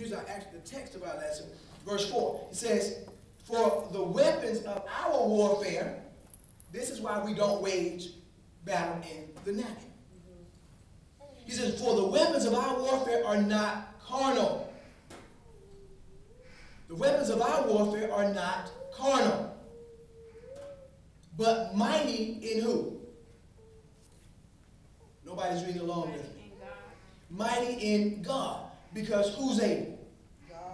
use the text of our lesson, verse 4. It says, for the weapons of our warfare, this is why we don't wage battle in the natural. He says, for the weapons of our warfare are not carnal. The weapons of our warfare are not carnal, but mighty in who? Nobody's reading along with me. Mighty in God. Because who's able?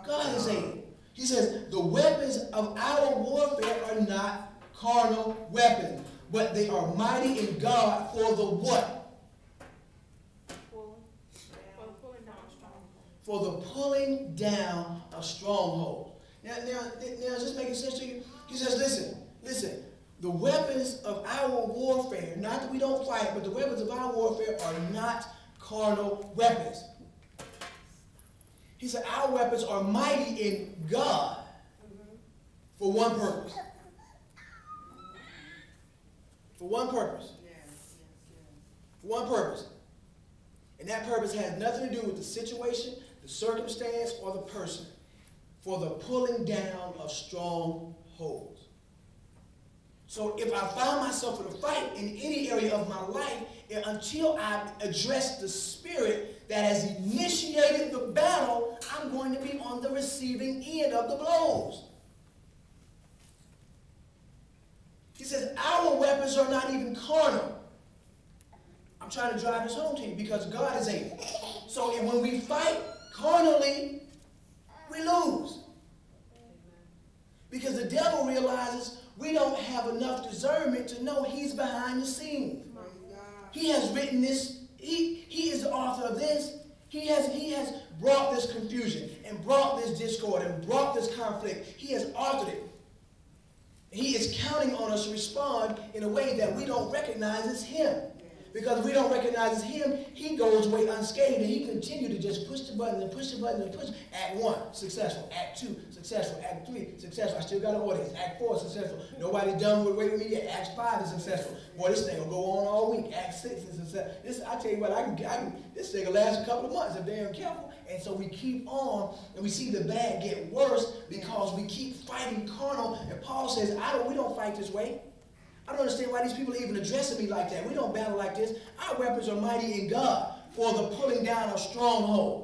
God is able. He says, the weapons of our warfare are not carnal weapons, but they are mighty in God for the what? For the pulling down of strongholds. Now, is this making sense to you? He says, listen, the weapons of our warfare, not that we don't fight, but the weapons of our warfare are not carnal weapons. He said, our weapons are mighty in God for one purpose. For one purpose. For one purpose. And that purpose has nothing to do with the situation, the circumstance, or the person. For the pulling down of strongholds. So if I found myself in a fight in any area of my life, until I address the spirit that has initiated the battle, I'm going to be on the receiving end of the blows. He says, our weapons are not even carnal. I'm trying to drive this home to you because God is able. So when we fight carnally, we lose. Because the devil realizes we don't have enough discernment to know he's behind the scenes. He has written this. He is the author of this. He has brought this confusion and brought this discord and brought this conflict. He has authored it. He is counting on us to respond in a way that we don't recognize as him. Because if we don't recognize as him, he goes away unscathed and he continues to just push the button and push the button and push. Act 1, successful. Act 2, successful. Act 3, successful. I still got an audience. Act 4, successful. Nobody's done with waiting with me yet. Act 5 is successful. Boy, this thing will go on all week. Act 6 is successful. I tell you what, this thing will last a couple of months if they're careful. And so we keep on, and we see the bad get worse because we keep fighting carnal. And Paul says, we don't fight this way. I don't understand why these people are even addressing me like that. We don't battle like this. Our weapons are mighty in God for the pulling down of strongholds.